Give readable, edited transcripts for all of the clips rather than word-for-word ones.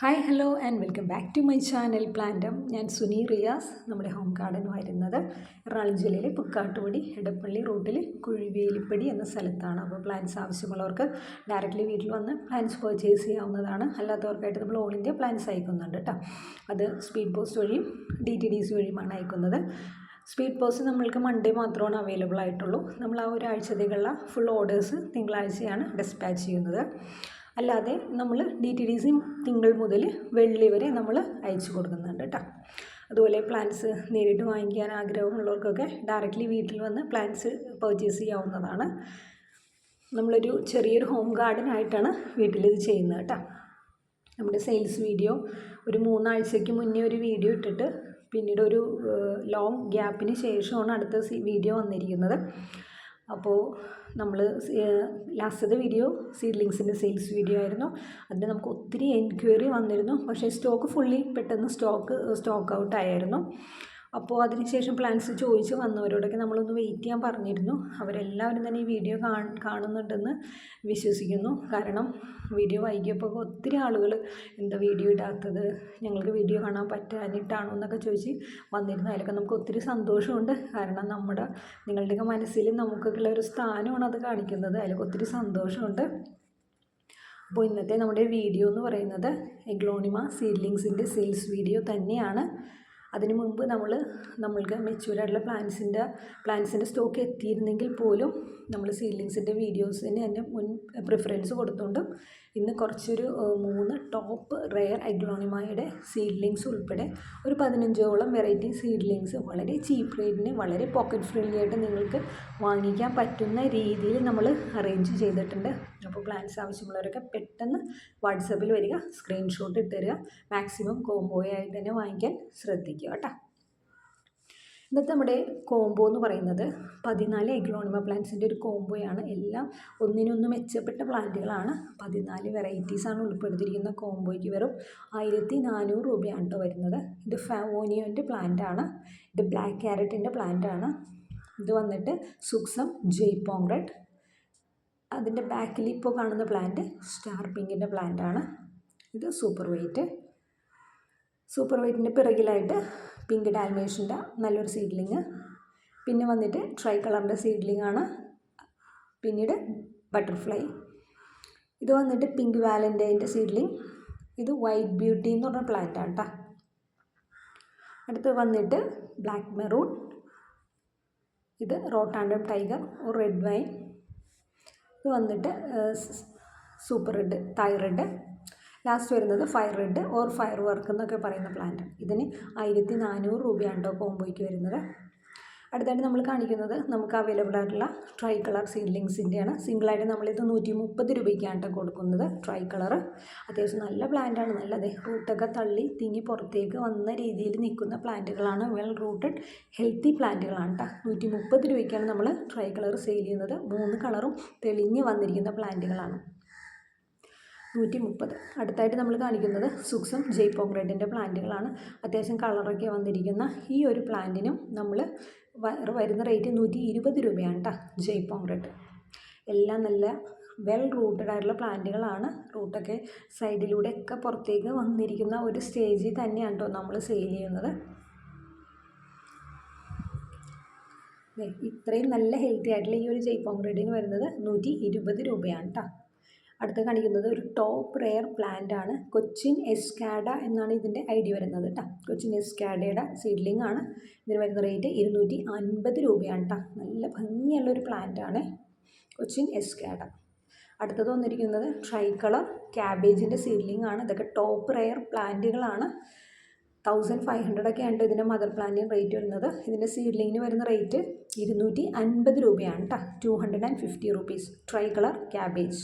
Hi hello and welcome back to my channel Plantum. ഞാൻ സുനി റിയാസ്. നമ്മുടെ home garden വരുന്നത് എറണാകുളം ജില്ലയിലെ പുക്കാട്ടുപടി എടപ്പള്ളി റൂട്ടിൽ കുഴിവേലിപ്പടി എന്ന സ്ഥലത്താണ്. അപ്പോൾ പ്ലാന്റ്സ് ആവശ്യമുള്ളവർക്ക് ഡയറക്റ്റ്ലി വീട്ടിൽ വന്ന് പ്ലാന്റ്സ് പർച്ചേസ് ചെയ്യാവുന്നതാണ്. അല്ലാത്തവർക്കായിട്ട് നമ്മൾ ഓൾ ഇന്ത്യ പ്ലാന്റ്സ് അയക്കുന്നുണ്ട് കേട്ടോ. അത് സ്പീഡ് പോസ്റ്റ് വഴിയും DTDC വഴിയുമാണ് അയക്കുന്നത്. സ്പീഡ് പോസ്റ്റ് നമ്മൾക്ക് മൺഡേ മാത്രമാണ് അവൈലബിൾ ആയിട്ടുള്ളൂ. നമ്മൾ ആ ഒരാഴ്ചത്തേക്കുള്ള ഫുൾ ഓർഡേഴ്സ് തിങ്കളാഴ്ചയാണ് ഡിസ്പാച്ച് ചെയ്യുന്നത്. അല്ലാതെ നമ്മൾ DTDC തിങ്കൾ മുതൽ വെള്ളി വരെ നമ്മൾ അയച്ചു കൊടുക്കുന്നുണ്ട് കേട്ടോ. അതുപോലെ പ്ലാന്റ്സ് നേരിട്ട് വാങ്ങിക്കാൻ ആഗ്രഹമുള്ളവർക്കൊക്കെ ഡയറക്റ്റ്ലി വീട്ടിൽ വന്ന് പ്ലാന്റ്സ് പർച്ചേസ് ചെയ്യാവുന്നതാണ്. നമ്മളൊരു ചെറിയൊരു ഹോം ഗാർഡൻ ആയിട്ടാണ് വീട്ടിലിത് ചെയ്യുന്നത് കേട്ടോ. നമ്മുടെ സെയിൽസ് വീഡിയോ ഒരു 3 ആഴ്ചയ്ക്ക് മുന്നേ ഒരു വീഡിയോ ഇട്ടിട്ട് പിന്നീട് ഒരു ലോങ് ഗ്യാപ്പിന് ശേഷമാണ് അടുത്ത വീഡിയോ വന്നിരിക്കുന്നത്. അപ്പോൾ നമ്മൾ ലാസ്റ്റത്തെ വീഡിയോ സീഡ്ലിങ്സിൻ്റെ സെയിൽസ് വീഡിയോ ആയിരുന്നു. അതിന് നമുക്ക് ഒത്തിരി എൻക്വയറി വന്നിരുന്നു. പക്ഷേ സ്റ്റോക്ക് ഫുള്ളി പെട്ടെന്ന് സ്റ്റോക്ക് ഔട്ട് ആയിരുന്നു. അപ്പോൾ അതിനുശേഷം പ്ലാൻസ് ചോദിച്ച് വന്നവരോടൊക്കെ നമ്മളൊന്ന് വെയിറ്റ് ചെയ്യാൻ പറഞ്ഞിരുന്നു. അവരെല്ലാവരും തന്നെ ഈ വീഡിയോ കാണുന്നുണ്ടെന്ന് വിശ്വസിക്കുന്നു. കാരണം വീഡിയോ വൈകിയപ്പോൾ ഒത്തിരി ആളുകൾ എന്താ വീഡിയോ ഇടാത്തത്, ഞങ്ങൾക്ക് വീഡിയോ കാണാൻ പറ്റാനിട്ടാണോ എന്നൊക്കെ ചോദിച്ച് വന്നിരുന്നു. അതിലൊക്കെ നമുക്ക് ഒത്തിരി സന്തോഷമുണ്ട്. കാരണം നിങ്ങളുടെയൊക്കെ മനസ്സിൽ നമുക്കൊക്കെയുള്ള ഒരു സ്ഥാനമാണ് അത് കാണിക്കുന്നത്. അതിലൊക്കെ ഒത്തിരി സന്തോഷമുണ്ട്. അപ്പോൾ ഇന്നത്തെ നമ്മുടെ വീഡിയോ എന്ന് പറയുന്നത് എഗ്ലോണിമ സീഡ്ലിങ്സിൻ്റെ സെയിൽസ് വീഡിയോ തന്നെയാണ്. അതിനു മുമ്പ് നമ്മൾക്ക് മെച്യൂർഡായിട്ടുള്ള പ്ലാന്റ്സിൻ്റെ സ്റ്റോക്ക് എത്തിയിരുന്നെങ്കിൽ പോലും നമ്മൾ സീഡ്ലിങ്സിൻ്റെ വീഡിയോസിന് തന്നെ പ്രിഫറൻസ് കൊടുത്തുകൊണ്ട് ഇന്ന് കുറച്ചൊരു 3 ടോപ്പ് റെയർ എഗ്ലോണിമയുടെ സീഡ്ലിങ്സ് ഉൾപ്പെടെ ഒരു 15ഓളം വെറൈറ്റി സീഡ്ലിങ്സ് വളരെ ചീപ്പ് റേറ്റിന് വളരെ പോക്കറ്റ് ഫ്രണ്ട്ലി ആയിട്ട് നിങ്ങൾക്ക് വാങ്ങിക്കാൻ പറ്റുന്ന രീതിയിൽ നമ്മൾ അറേഞ്ച് ചെയ്തിട്ടുണ്ട്. അപ്പോൾ പ്ലാന്റ്സ് ആവശ്യമുള്ളവരൊക്കെ പെട്ടെന്ന് വാട്സാപ്പിൽ വരിക, സ്ക്രീൻഷോട്ട് ഇട്ട് തരിക. മാക്സിമം കോംബോയായിട്ട് തന്നെ വാങ്ങിക്കാൻ ശ്രദ്ധിക്കുക കേട്ടോ. ഇന്നത്തെ നമ്മുടെ കോംബോ എന്ന് പറയുന്നത് 14 എഗ്ലോണിമ പ്ലാന്റ്സിൻ്റെ ഒരു കോംബോയാണ്. എല്ലാം ഒന്നിനൊന്ന് മെച്ചപ്പെട്ട പ്ലാന്റുകളാണ്. 14 വെറൈറ്റീസാണ് ഉൾപ്പെടുത്തിയിരിക്കുന്ന കോംബോയ്ക്ക് വെറും 1400 രൂപയാണ് കേട്ടോ വരുന്നത്. ഇത് ഫാവോനിയോൻ്റെ പ്ലാന്റാണ്. ഇത് ബ്ലാക്ക് ക്യാരറ്റിൻ്റെ പ്ലാന്റാണ്. ഇത് വന്നിട്ട് സുക്സം ജയ്പോങ് റെഡ്. അതിൻ്റെ ബാക്കിൽ ഇപ്പോൾ കാണുന്ന പ്ലാന്റ് സ്റ്റാർ പിങ്കിൻ്റെ പ്ലാന്റാണ്. ഇത് സൂപ്പർ വൈറ്റിൻ്റെ പിറകിലായിട്ട് പിങ്ക് ഡാൽമേഷ്യൻ്റെ നല്ലൊരു സീഡ്ലിങ്. പിന്നെ വന്നിട്ട് ട്രൈ കളറിൻ്റെ സീഡ്ലിംഗ് ആണ്. പിന്നീട് ബട്ടർഫ്ലൈ. ഇത് വന്നിട്ട് പിങ്ക് വാലൻ്റൈൻ്റെ സീഡ്ലിങ്. ഇത് വൈറ്റ് ബ്യൂട്ടി എന്ന് പറഞ്ഞ പ്ലാന്റാണ് കേട്ടോ. അടുത്ത് വന്നിട്ട് ബ്ലാക്ക് മെറൂൺ. ഇത് റോട്ടാൻഡം ടൈഗർ ഓർ റെഡ് വൈൻ. ഇത് വന്നിട്ട് super red, Thai red. Last വരുന്നത് fire red or fire work എന്നൊക്കെ പറയുന്ന പ്ലാന്റ്. ഇതിന് 1400 രൂപയാണ് കേട്ടോ കോംബോയ്ക്ക് വരുന്നത്. അടുത്തായിട്ട് നമ്മൾ കാണിക്കുന്നത് നമുക്ക് അവൈലബിൾ ആയിട്ടുള്ള ട്രൈ കളർ സീഡ്ലിങ്സിൻ്റെയാണ്. സിംഗിളായിട്ട് നമ്മളിത് 130 രൂപയ്ക്കാണ് കേട്ടോ കൊടുക്കുന്നത്. ട്രൈ കളർ അത്യാവശ്യം നല്ല പ്ലാന്റാണ്. നല്ലത് റൂട്ടൊക്കെ തള്ളി തിങ്ങി പുറത്തേക്ക് വന്ന രീതിയിൽ നിൽക്കുന്ന പ്ലാന്റുകളാണ്. വെൽ റൂട്ടഡ് ഹെൽത്തി പ്ലാന്റുകളാണ് കേട്ടോ. 130 രൂപയ്ക്കാണ് നമ്മൾ ട്രൈ കളർ സെയിൽ ചെയ്യുന്നത്. 3 കളറും തെളിഞ്ഞ് വന്നിരിക്കുന്ന പ്ലാന്റുകളാണ്. 130. അടുത്തായിട്ട് നമ്മൾ കാണിക്കുന്നത് സുക്സം ജയ്പോങ് റെഡിൻ്റെ പ്ലാന്റുകളാണ്. അത്യാവശ്യം കളറൊക്കെ വന്നിരിക്കുന്ന ഈ ഒരു പ്ലാന്റിനും നമ്മൾ വരുന്ന റേറ്റ് 120 രൂപയാണ് കേട്ടോ. ജയ്പോങ് റെഡ് എല്ലാം നല്ല വെൽ റൂട്ടഡ് ആയിട്ടുള്ള പ്ലാന്റുകളാണ്. റൂട്ടൊക്കെ സൈഡിലൂടെയൊക്കെ പുറത്തേക്ക് വന്നിരിക്കുന്ന ഒരു സ്റ്റേജിൽ തന്നെയാണ് കേട്ടോ നമ്മൾ സെയിൽ ചെയ്യുന്നത്. ഇത്രയും നല്ല ഹെൽത്തി ആയിട്ടുള്ള ഈ ഒരു ജയ്പോങ് റെഡിന് വരുന്നത് 120 രൂപയാണ് കേട്ടോ. അടുത്ത് കാണിക്കുന്നത് ഒരു ടോപ്പ് റെയർ പ്ലാന്റ് ആണ്. കൊച്ചിൻ എസ്കാഡ എന്നാണ് ഇതിൻ്റെ ഐഡി വരുന്നത് കേട്ടോ. കൊച്ചിൻ എസ്കാഡയുടെ സീഡ്ലിംഗ് ആണ്. ഇതിന് വരുന്ന റേറ്റ് 250 രൂപയാണ് കേട്ടോ. നല്ല ഭംഗിയുള്ളൊരു പ്ലാന്റ് ആണ് കൊച്ചിൻ എസ്കാഡ. അടുത്തത് വന്നിരിക്കുന്നത് ട്രൈ കളർ ക്യാബേജിൻ്റെ സീഡ്ലിംഗ് ആണ്. ഇതൊക്കെ ടോപ്പ് റെയർ പ്ലാന്റുകളാണ്. 1500 ആണ് ഇതിൻ്റെ മദർ പ്ലാന്റിന് റേറ്റ് വരുന്നത്. ഇതിൻ്റെ സീഡ്ലിങ്ങിന് വരുന്ന റേറ്റ് 250 രൂപയാണ് കേട്ടോ. 250 റുപ്പീസ് ട്രൈ കളർ ക്യാബേജ്.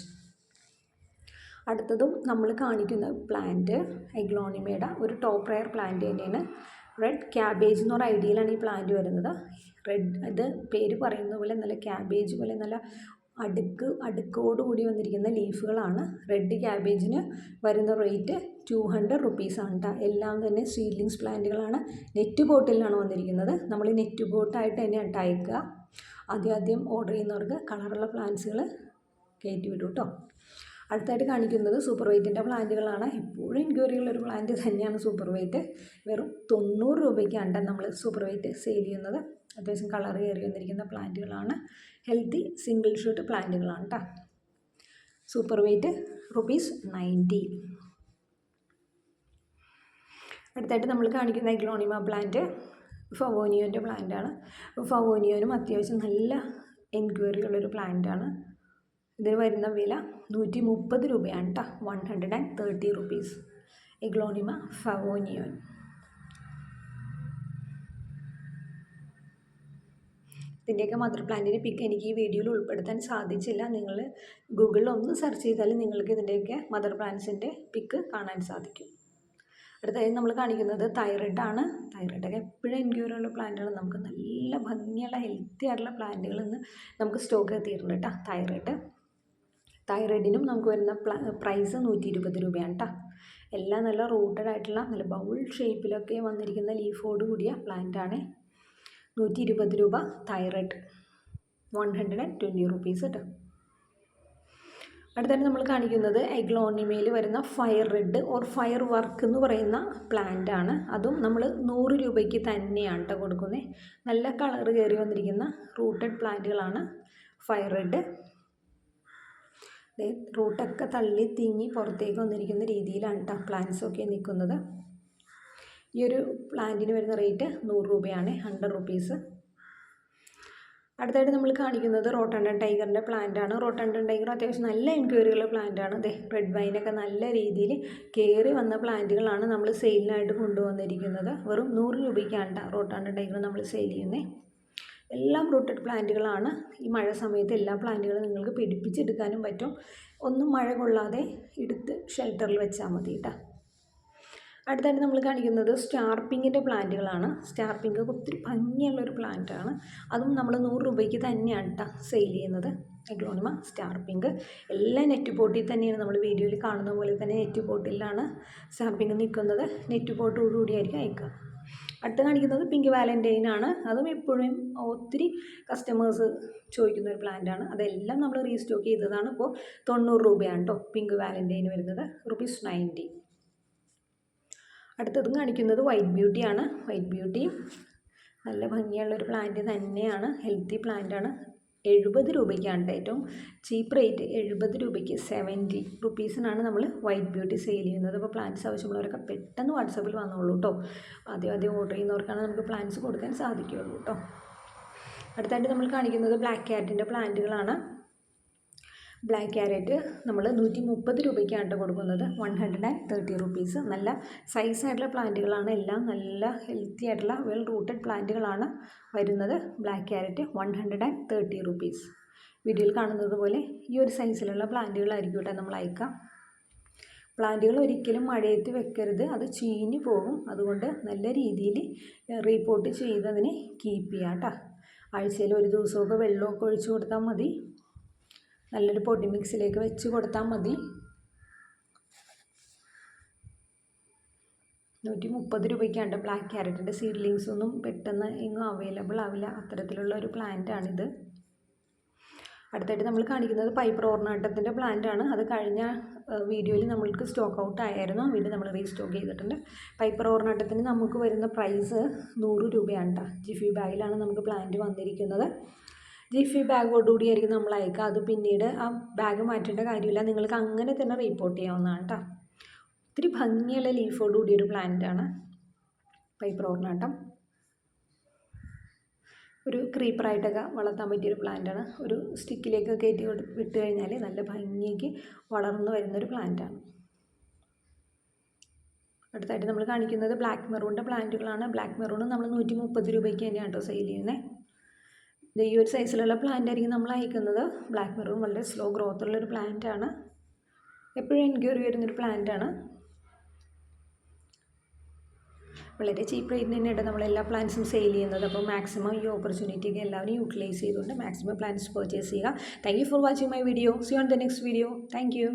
അടുത്തതും നമ്മൾ കാണിക്കുന്ന പ്ലാന്റ് എഗ്ലോണിമയുടെ ഒരു ടോപ്പ് റെയർ പ്ലാന്റ് തന്നെയാണ്. റെഡ് ക്യാബേജ് എന്ന് പറഞ്ഞ ഐഡിയയിലാണ് ഈ പ്ലാന്റ് വരുന്നത്. ഇത് പേര് പറയുന്ന പോലെ നല്ല ക്യാബേജ് പോലെ നല്ല അടുക്കോടുകൂടി വന്നിരിക്കുന്ന ലീഫുകളാണ്. റെഡ് ക്യാബേജിന് വരുന്ന റേറ്റ് 200 റുപ്പീസാണ് കേട്ടോ. എല്ലാം തന്നെ സീഡ്ലിങ്സ് പ്ലാന്റുകളാണ്. നെറ്റ് ബോട്ടിലാണ് വന്നിരിക്കുന്നത്. നമ്മൾ നെറ്റ് ബോട്ടായിട്ട് തന്നെയാണ് അയക്കുക. ആദ്യം ഓർഡർ ചെയ്യുന്നവർക്ക് കളറുള്ള പ്ലാന്റ്സുകൾ കയറ്റി വിടും കേട്ടോ. അടുത്തായിട്ട് കാണിക്കുന്നത് സൂപ്പർ വെയ്റ്റിൻ്റെ പ്ലാന്റുകളാണ്. എപ്പോഴും എൻക്വയറിയുള്ളൊരു പ്ലാന്റ് തന്നെയാണ് സൂപ്പർ വെയ്റ്റ്. വെറും 90 രൂപയ്ക്കാണ് നമ്മൾ സൂപ്പർ വെയ്റ്റ് സെയിൽ ചെയ്യുന്നത്. അത്യാവശ്യം കളർ കയറി വന്നിരിക്കുന്ന പ്ലാന്റുകളാണ്. ഹെൽത്തി സിംഗിൾ ഷൂട്ട് പ്ലാന്റുകളാണ് കേട്ടോ. Super weight ₹90. അടുത്തായിട്ട് നമ്മൾ കാണിക്കുന്ന എഗ്ലോണിമ പ്ലാന്റ് ഫവോനിയോൻ്റെ പ്ലാന്റാണ്. ഫവോനിയോനും അത്യാവശ്യം നല്ല എൻക്വയറി ഉള്ളൊരു പ്ലാന്റാണ്. ഇതിന് വരുന്ന വില 130 രൂപയാണ് കേട്ടോ. 130 rupees എഗ്ലോണിമ ഫവോനിയോൻ. ഇതിൻ്റെയൊക്കെ മദർ പ്ലാന്റിൻ്റെ പിക്ക് എനിക്ക് ഈ വീഡിയോയിൽ ഉൾപ്പെടുത്താൻ സാധിച്ചില്ല. നിങ്ങൾ ഗൂഗിളിൽ ഒന്ന് സെർച്ച് ചെയ്താൽ നിങ്ങൾക്ക് ഇതിൻ്റെയൊക്കെ മദർ പ്ലാന്റ്സിൻ്റെ പിക്ക് കാണാൻ സാധിക്കും. അടുത്തതായി നമ്മൾ കാണിക്കുന്നത് തൈറോയ്ഡാണ്. തൈറോയ്ഡൊക്കെ എപ്പോഴും എൻക്വയറിയുള്ള പ്ലാന്റുകൾ. നമുക്ക് നല്ല ഭംഗിയുള്ള ഹെൽത്തി ആയിട്ടുള്ള പ്ലാന്റുകൾ ഇന്ന് നമുക്ക് സ്റ്റോക്ക് എത്തിയിട്ടുണ്ട് കേട്ടോ. തൈറോയ്ഡിനും നമുക്ക് വരുന്ന പ്രൈസ് 120 രൂപയാണ് കേട്ടോ. എല്ലാം നല്ല റൂട്ടഡ് ആയിട്ടുള്ള നല്ല ബൗൾ ഷേപ്പിലൊക്കെ വന്നിരിക്കുന്ന ലീഫോട് കൂടിയ പ്ലാന്റാണ്. 120 രൂപ തൈറോയ്ഡ്. 120 rupees കേട്ടോ. അടുത്തായിട്ട് നമ്മൾ കാണിക്കുന്നത് എഗ്ലോണിമയിൽ വരുന്ന fire red or fire work എന്ന് പറയുന്ന പ്ലാന്റ് ആണ്. അതും നമ്മൾ 100 രൂപയ്ക്ക് തന്നെയാണ് കേട്ടോ കൊടുക്കുന്നത്. നല്ല കളർ കയറി വന്നിരിക്കുന്ന റൂട്ടഡ് പ്ലാന്റുകളാണ് ഫയർ റെഡ്. റൂട്ടൊക്കെ തള്ളി തിങ്ങി പുറത്തേക്ക് വന്നിരിക്കുന്ന രീതിയിലാണ് കേട്ടോ പ്ലാന്റ്സൊക്കെ നിൽക്കുന്നത്. ഈ ഒരു പ്ലാന്റിന് വരുന്ന റേറ്റ് 100 രൂപയാണ്, 100 rupees. അടുത്തായിട്ട് നമ്മൾ കാണിക്കുന്നത് റോട്ടണ്ടൻ ടൈഗറിൻ്റെ പ്ലാന്റാണ്. റോട്ടണ്ടൻ ടൈഗർ അത്യാവശ്യം നല്ല എൻക്വയറിയുള്ള പ്ലാന്റാണ്. റെഡ് വൈനൊക്കെ നല്ല രീതിയിൽ കയറി വന്ന പ്ലാന്റുകളാണ് നമ്മൾ സെയിലിനായിട്ട് കൊണ്ടുവന്നിരിക്കുന്നത്. വെറും 100 രൂപയ്ക്കാണ് റോട്ടണ്ടൻ ടൈഗർ നമ്മൾ സെയിൽ ചെയ്യുന്നത്. എല്ലാം റൂട്ടഡ് പ്ലാന്റുകളാണ്. ഈ മഴ സമയത്ത് എല്ലാ പ്ലാന്റുകളും നിങ്ങൾക്ക് പിടിപ്പിച്ചെടുക്കാനും പറ്റും. ഒന്നും മഴ കൊള്ളാതെ എടുത്ത് ഷെൽട്ടറിൽ വെച്ചാൽ മതി കേട്ടോ. അടുത്തായിട്ട് നമ്മൾ കാണിക്കുന്നത് സ്റ്റാർ പിങ്കിൻ്റെ പ്ലാന്റുകളാണ്. സ്റ്റാർ പിങ്ക് ഒത്തിരി ഭംഗിയുള്ളൊരു പ്ലാന്റാണ്. അതും നമ്മൾ 100 രൂപയ്ക്ക് തന്നെയാണ് കേട്ടോ സെയിൽ ചെയ്യുന്നത്. എഗ്ലോണിമ സ്റ്റാർ പിങ്ക് എല്ലാം നെറ്റ് പോട്ടിൽ തന്നെയാണ്. നമ്മൾ വീഡിയോയിൽ കാണുന്ന പോലെ തന്നെ നെറ്റ് പോട്ടിലാണ് സ്റ്റാർ പിങ്ക് നിൽക്കുന്നത്. നെറ്റ് പോട്ടോടുകൂടിയായിരിക്കും അയക്കുക. അടുത്ത് കാണിക്കുന്നത് പിങ്ക് വാലൻറ്റൈൻ ആണ്. അതും എപ്പോഴും ഒത്തിരി കസ്റ്റമേഴ്സ് ചോദിക്കുന്ന ഒരു പ്ലാന്റാണ്. അതെല്ലാം നമ്മൾ റീസ്റ്റോക്ക് ചെയ്തതാണ്. ഇപ്പോൾ 90 രൂപയാണ് കേട്ടോ പിങ്ക് വാലൻറ്റൈൻ വരുന്നത്. ₹90. അടുത്തതും കാണിക്കുന്നത് വൈറ്റ് ബ്യൂട്ടിയാണ്. വൈറ്റ് ബ്യൂട്ടി നല്ല ഭംഗിയുള്ളൊരു പ്ലാന്റ് തന്നെയാണ്. ഹെൽത്തി പ്ലാന്റാണ്. 70 രൂപയ്ക്കാണ് ഏറ്റവും ചീപ്പ് റേറ്റ്. 70 രൂപയ്ക്ക് 70 rupeesനാണ് നമ്മൾ വൈറ്റ് ബ്യൂട്ടി സെയിൽ ചെയ്യുന്നത്. അപ്പോൾ പ്ലാന്റ്സ് ആവശ്യമുള്ളവരൊക്കെ പെട്ടെന്ന് വാട്സാപ്പിൽ വന്നോളൂ കേട്ടോ. ആദ്യം ഓർഡർ ചെയ്യുന്നവർക്കാണ് നമുക്ക് പ്ലാന്റ്സ് കൊടുക്കാൻ സാധിക്കുകയുള്ളൂ കേട്ടോ. അടുത്തായിട്ട് നമ്മൾ കാണിക്കുന്നത് ബ്ലാക്ക് ക്യാരറ്റിൻ്റെ പ്ലാന്റുകളാണ്. ബ്ലാക്ക് ക്യാരറ്റ് നമ്മൾ 130 രൂപയ്ക്കാണ് കൊടുക്കുന്നത്. 130 rupees. നല്ല സൈസായിട്ടുള്ള പ്ലാന്റുകളാണ്. എല്ലാം നല്ല ഹെൽത്തി ആയിട്ടുള്ള വെൽ റൂട്ടഡ് പ്ലാന്റുകളാണ് വരുന്നത്. Black carrot 130 rupees. വീഡിയോയിൽ കാണുന്നത് പോലെ ഈ ഒരു സൈസിലുള്ള പ്ലാന്റുകളായിരിക്കും കേട്ടോ നമ്മൾ അയക്കാം. പ്ലാന്റുകൾ ഒരിക്കലും മഴയത്ത് വെക്കരുത്, അത് ചീഞ്ഞു പോകും. അതുകൊണ്ട് നല്ല രീതിയിൽ റീപോർട്ട് ചെയ്തതിന് കീപ്പ് ചെയ്യാം കേട്ടോ. ആഴ്ചയിൽ ഒരു ദിവസമൊക്കെ വെള്ളമൊക്കെ ഒഴിച്ചു കൊടുത്താൽ മതി. നല്ലൊരു പൊടി മിക്സിലേക്ക് വെച്ച് കൊടുത്താൽ മതി. 130 രൂപയ്ക്കാണ് ബ്ലാക്ക് ക്യാരറ്റിൻ്റെ സീഡ്ലിങ്സ്. ഒന്നും പെട്ടെന്ന് എങ്ങും അവൈലബിൾ ആവില്ല. അത്തരത്തിലുള്ള ഒരു പ്ലാന്റാണിത്. അടുത്തായിട്ട് നമ്മൾ കാണിക്കുന്നത് പൈപ്പർ ഓർണാട്ടത്തിൻ്റെ പ്ലാന്റാണ്. അത് കഴിഞ്ഞ വീഡിയോയിൽ നമ്മൾക്ക് സ്റ്റോക്ക് ഔട്ട് ആയിരുന്നു. വീണ്ടും നമ്മൾ റീസ്റ്റോക്ക് ചെയ്തിട്ടുണ്ട്. പൈപ്പർ ഓർണാട്ടത്തിന് നമുക്ക് വരുന്ന പ്രൈസ് 100 രൂപയാണ് കേട്ടോ. ജിഫി ബാഗിലാണ് നമുക്ക് പ്ലാന്റ് വന്നിരിക്കുന്നത്. ജിഫി ബാഗോടുകൂടിയായിരിക്കും നമ്മൾ അയക്കുക. അത് പിന്നീട് ആ ബാഗ് മാറ്റേണ്ട കാര്യമില്ല. നിങ്ങൾക്ക് അങ്ങനെ തന്നെ റീപോർട്ട് ചെയ്യാവുന്നതാണ് കേട്ടോ. ഒത്തിരി ഭംഗിയുള്ള ലീഫോടുകൂടിയൊരു പ്ലാന്റാണ് പൈപ്പർ ഓർണാട്ടം. ഒരു ക്രീപ്പറായിട്ടൊക്കെ വളർത്താൻ പറ്റിയൊരു പ്ലാന്റാണ്. ഒരു സ്റ്റിക്കിലേക്ക് കയറ്റി വിട്ട് കഴിഞ്ഞാൽ നല്ല ഭംഗിക്ക് വളർന്നു വരുന്നൊരു പ്ലാന്റാണ്. അടുത്തായിട്ട് നമ്മൾ കാണിക്കുന്നത് ബ്ലാക്ക് മെറൂണിൻ്റെ പ്ലാന്റുകളാണ്. ബ്ലാക്ക് മെറൂൺ നമ്മൾ 130 രൂപയ്ക്ക് തന്നെയാണ് കേട്ടോ സെയിൽ ചെയ്യുന്നത്. ഈ ഒരു സൈസിലുള്ള പ്ലാന്റ് ആയിരിക്കും നമ്മൾ അയക്കുന്നത്. ബ്ലാക്ക് മെറൂൺ വളരെ സ്ലോ ഗ്രോത്തുള്ളൊരു പ്ലാന്റാണ്. എപ്പോഴും എൻക്വയറി വരുന്നൊരു പ്ലാന്റാണ്. വളരെ ചീപ്പ് റേറ്റിന് തന്നെയാണ് നമ്മളെല്ലാ പ്ലാന്റ്സും സെയിൽ ചെയ്യുന്നത്. അപ്പോൾ മാക്സിമം ഈ ഓപ്പർച്യൂണിറ്റിയൊക്കെ എല്ലാവരും യൂട്ടിലൈസ് ചെയ്തുകൊണ്ട് മാക്സിമം പ്ലാന്റ്സ് പർച്ചേസ് ചെയ്യുക. Thank you for watching my video. See you on the next video. Thank U.